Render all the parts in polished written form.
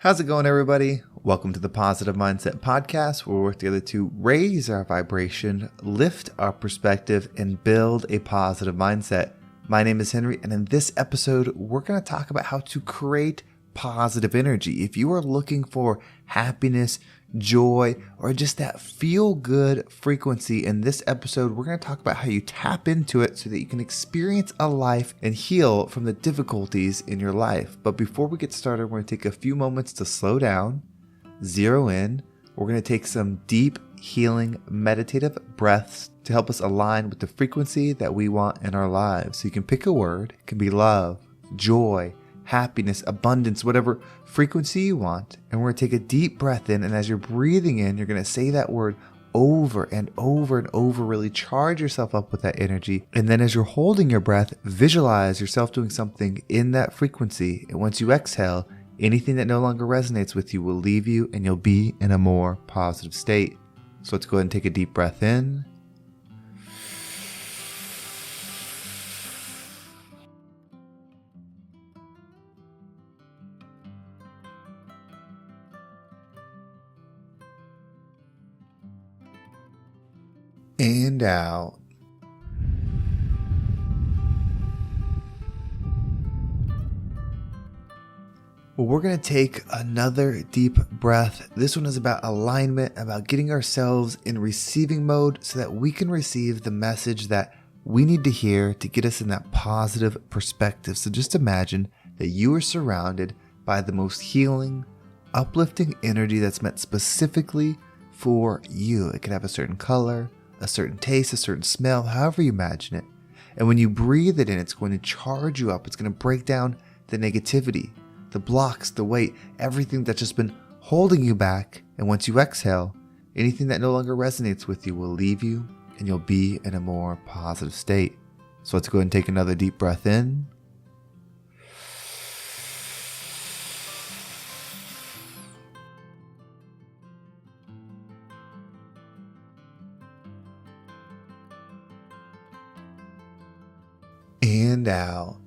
How's it going, everybody? Welcome to the Positive Mindset Podcast, where we work together to raise our vibration, lift our perspective, and build a positive mindset. My name is Henry, and in this episode, we're going to talk about how to create positive energy. If you are looking for happiness, joy, or just that feel-good frequency, in this episode, we're going to talk about how you tap into it so that you can experience a life and heal from the difficulties in your life. But before we get started, we're going to take a few moments to slow down, zero in. We're going to take some deep, healing, meditative breaths to help us align with the frequency that we want in our lives. So you can pick a word. It can be love, joy, happiness, abundance, whatever frequency you want. And we're going to take a deep breath in. And as you're breathing in, you're going to say that word over and over and over. Really charge yourself up with that energy. And then as you're holding your breath, visualize yourself doing something in that frequency. And once you exhale, anything that no longer resonates with you will leave you and you'll be in a more positive state. So let's go ahead and take a deep breath in. And out. Well, we're going to take another deep breath. This one is about alignment, about getting ourselves in receiving mode so that we can receive the message that we need to hear to get us in that positive perspective. So just imagine that you are surrounded by the most healing, uplifting energy that's meant specifically for you. It could have a certain color, a certain taste, a certain smell, however you imagine it. And when you breathe it in, it's going to charge you up. It's going to break down the negativity, the blocks, the weight, everything that's just been holding you back. And once you exhale, anything that no longer resonates with you will leave you and you'll be in a more positive state. So let's go ahead and take another deep breath in. And out.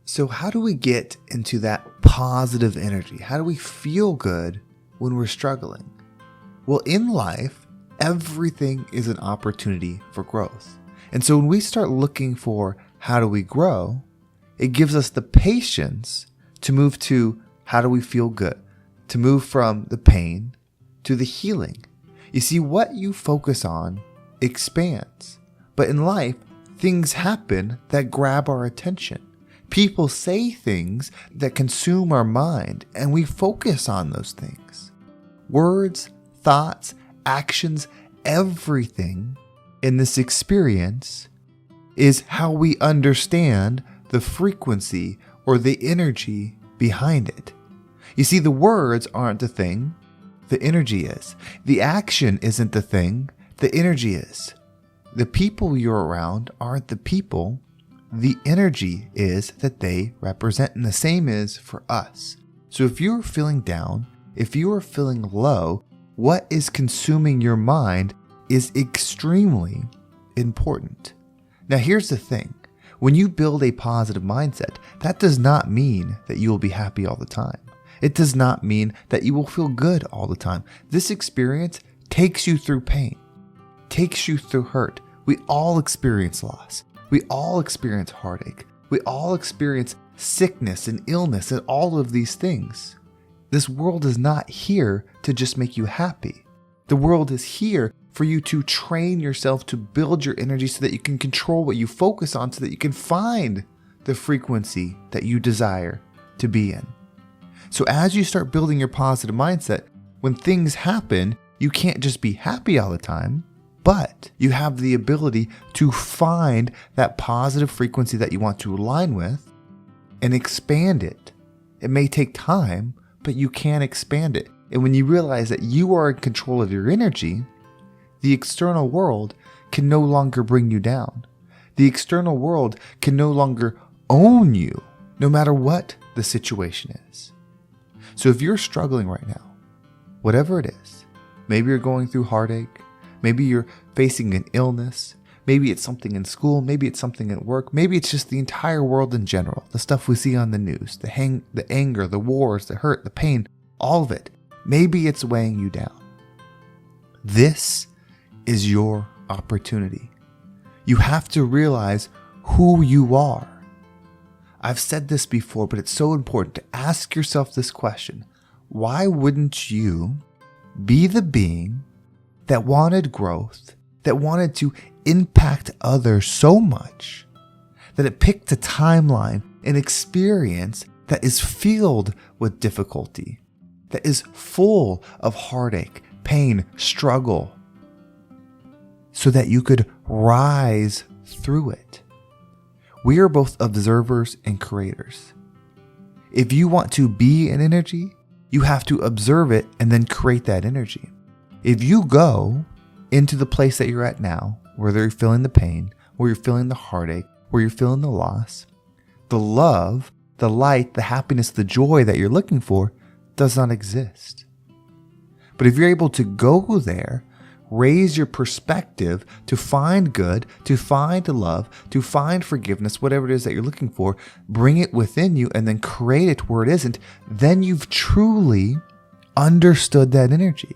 So how do we get into that positive energy? How do we feel good when we're struggling? Well, in life, everything is an opportunity for growth. And so when we start looking for how do we grow, it gives us the patience to move to how do we feel good, to move from the pain to the healing. You see, what you focus on expands. But in life, things happen that grab our attention. People say things that consume our mind, and we focus on those things. Words, thoughts, actions, everything in this experience is how we understand the frequency or the energy behind it. You see, the words aren't the thing. The energy is. The action isn't the thing. The energy is. The people you're around aren't the people. The energy is that they represent. And the same is for us. So if you're feeling down, if you are feeling low, what is consuming your mind is extremely important. Now here's the thing. When you build a positive mindset, that does not mean that you will be happy all the time. It does not mean that you will feel good all the time. This experience takes you through pain, takes you through hurt. We all experience loss. We all experience heartache. We all experience sickness and illness and all of these things. This world is not here to just make you happy. The world is here for you to train yourself to build your energy so that you can control what you focus on, so that you can find the frequency that you desire to be in. So as you start building your positive mindset, when things happen, you can't just be happy all the time, but you have the ability to find that positive frequency that you want to align with and expand it. It may take time, but you can expand it. And when you realize that you are in control of your energy, the external world can no longer bring you down. The external world can no longer own you, no matter what the situation is. So if you're struggling right now, whatever it is, maybe you're going through heartache, maybe you're facing an illness, Maybe it's something in school. Maybe it's something at work. Maybe it's just the entire world in general. The stuff we see on the news, the anger, the wars, the hurt, the pain, all of it. Maybe it's weighing you down. This is your opportunity. You have to realize who you are. I've said this before, but it's so important to ask yourself this question. Why wouldn't you be the being that wanted growth, that wanted to impact others so much that it picked a timeline, an experience that is filled with difficulty, that is full of heartache, pain, struggle, so that you could rise through it? We are both observers and creators. If you want to be an energy, you have to observe it and then create that energy. If you go into the place that you're at now, where you're feeling the pain, where you're feeling the heartache, where you're feeling the loss, the love, the light, the happiness, the joy that you're looking for does not exist. But if you're able to go there, raise your perspective to find good, to find love, to find forgiveness, whatever it is that you're looking for, bring it within you and then create it where it isn't, then you've truly understood that energy.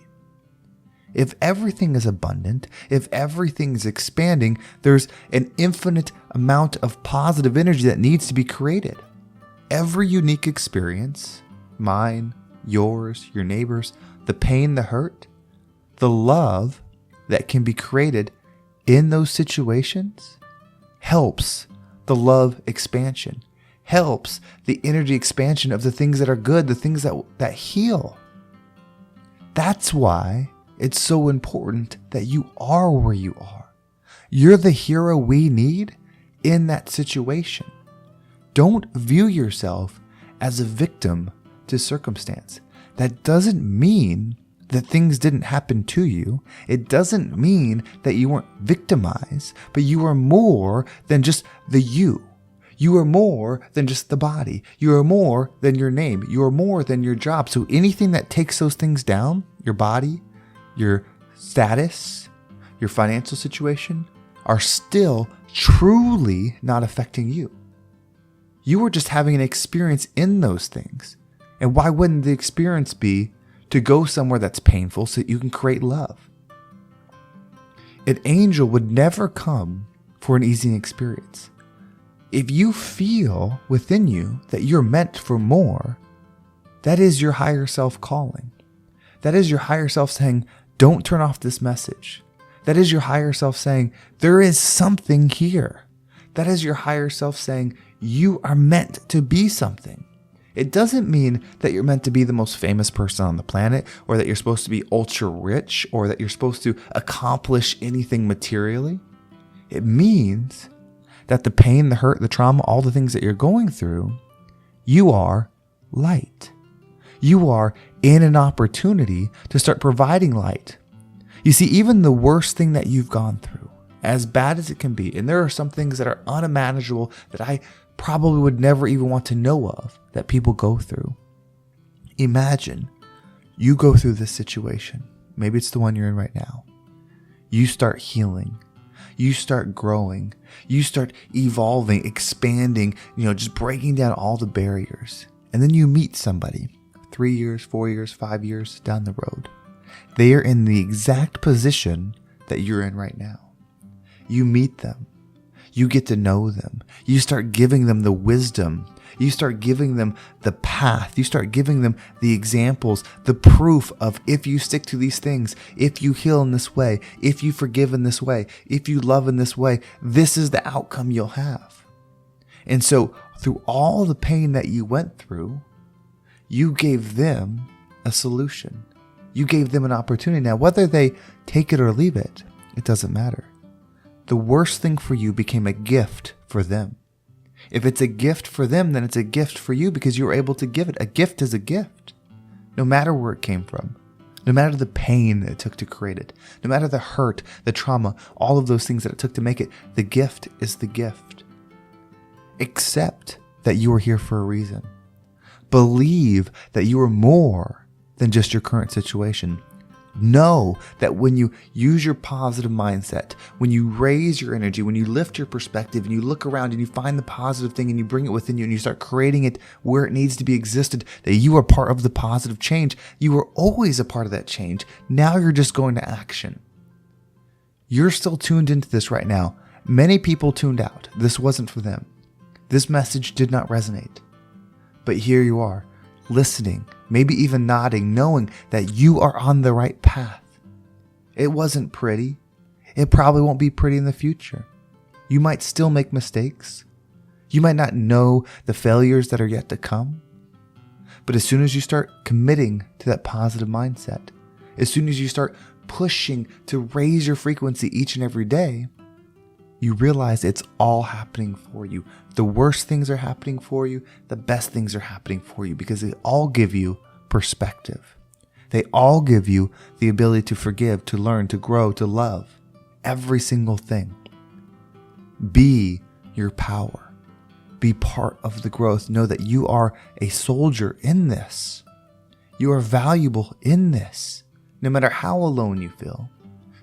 If everything is abundant, if everything is expanding, there's an infinite amount of positive energy that needs to be created. Every unique experience, mine, yours, your neighbors, the pain, the hurt, the love that can be created in those situations helps the love expansion, helps the energy expansion of the things that are good, the things that heal. That's why it's so important that you are where you are. You're the hero we need in that situation. Don't view yourself as a victim to circumstance. That doesn't mean that things didn't happen to you. It doesn't mean that you weren't victimized, but you are more than just the you. You are more than just the body. You are more than your name. You are more than your job. So anything that takes those things down, your body, your status, your financial situation, are still truly not affecting you. You are just having an experience in those things. And why wouldn't the experience be to go somewhere that's painful so that you can create love? An angel would never come for an easy experience. If you feel within you that you're meant for more, that is your higher self calling. That is your higher self saying, don't turn off this message. That is your higher self saying, there is something here. That is your higher self saying, you are meant to be something. It doesn't mean that you're meant to be the most famous person on the planet, or that you're supposed to be ultra rich, or that you're supposed to accomplish anything materially. It means that the pain, the hurt, the trauma, all the things that you're going through, you are light. You are in an opportunity to start providing light. You see, even the worst thing that you've gone through, as bad as it can be, and there are some things that are unimaginable that I probably would never even want to know of that people go through. Imagine you go through this situation. Maybe it's the one you're in right now. You start healing. You start growing. You start evolving, expanding, just breaking down all the barriers. And then you meet somebody 3 years, 4 years, 5 years down the road. They are in the exact position that you're in right now. You meet them. You get to know them. You start giving them the wisdom. You start giving them the path. You start giving them the examples, the proof of if you stick to these things, if you heal in this way, if you forgive in this way, if you love in this way, this is the outcome you'll have. And so through all the pain that you went through, you gave them a solution. You gave them an opportunity. Now, whether they take it or leave it, it doesn't matter. The worst thing for you became a gift for them. If it's a gift for them, then it's a gift for you because you were able to give it. A gift is a gift, no matter where it came from, no matter the pain that it took to create it, no matter the hurt, the trauma, all of those things that it took to make it. The gift is the gift. Accept that you are here for a reason. Believe that you are more than just your current situation. Know that when you use your positive mindset, when you raise your energy, when you lift your perspective and you look around and you find the positive thing and you bring it within you and you start creating it where it needs to be existed, that you are part of the positive change. You were always a part of that change. Now you're just going to action. You're still tuned into this right now. Many people tuned out. This wasn't for them. This message did not resonate. But here you are, listening, maybe even nodding, knowing that you are on the right path. It wasn't pretty. It probably won't be pretty in the future. You might still make mistakes. You might not know the failures that are yet to come. But as soon as you start committing to that positive mindset, as soon as you start pushing to raise your frequency each and every day, you realize it's all happening for you. The worst things are happening for you. The best things are happening for you because they all give you perspective. They all give you the ability to forgive, to learn, to grow, to love. Every single thing. Be your power. Be part of the growth. Know that you are a soldier in this. You are valuable in this. No matter how alone you feel,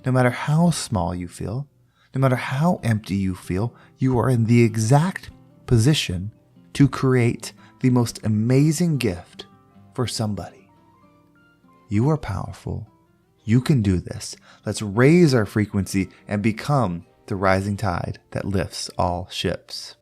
no matter how small you feel, no matter how empty you feel, you are in the exact position to create the most amazing gift for somebody. You are powerful. You can do this. Let's raise our frequency and become the rising tide that lifts all ships.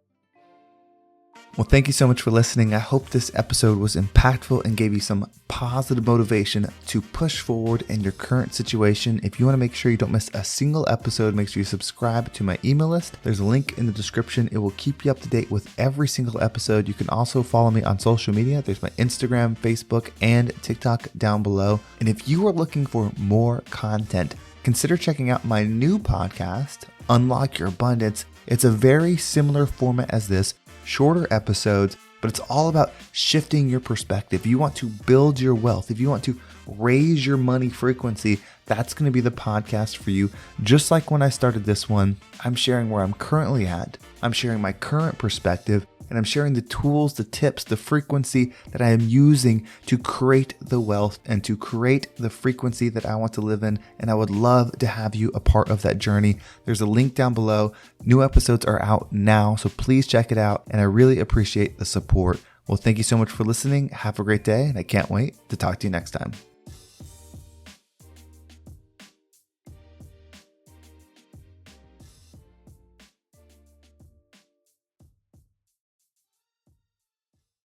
Well, thank you so much for listening. I hope this episode was impactful and gave you some positive motivation to push forward in your current situation. If you want to make sure you don't miss a single episode, make sure you subscribe to my email list. There's a link in the description. It will keep you up to date with every single episode. You can also follow me on social media. There's my Instagram, Facebook, and TikTok down below. And if you are looking for more content, consider checking out my new podcast, Unlock Your Abundance. It's a very similar format as this. Shorter episodes, but it's all about shifting your perspective. If you want to build your wealth, if you want to raise your money frequency, that's going to be the podcast for you. Just like when I started this one, I'm sharing where I'm currently at. I'm sharing my current perspective, and I'm sharing the tools, the tips, the frequency that I am using to create the wealth and to create the frequency that I want to live in. And I would love to have you a part of that journey. There's a link down below. New episodes are out now, so please check it out. And I really appreciate the support. Well, thank you so much for listening. Have a great day, and I can't wait to talk to you next time.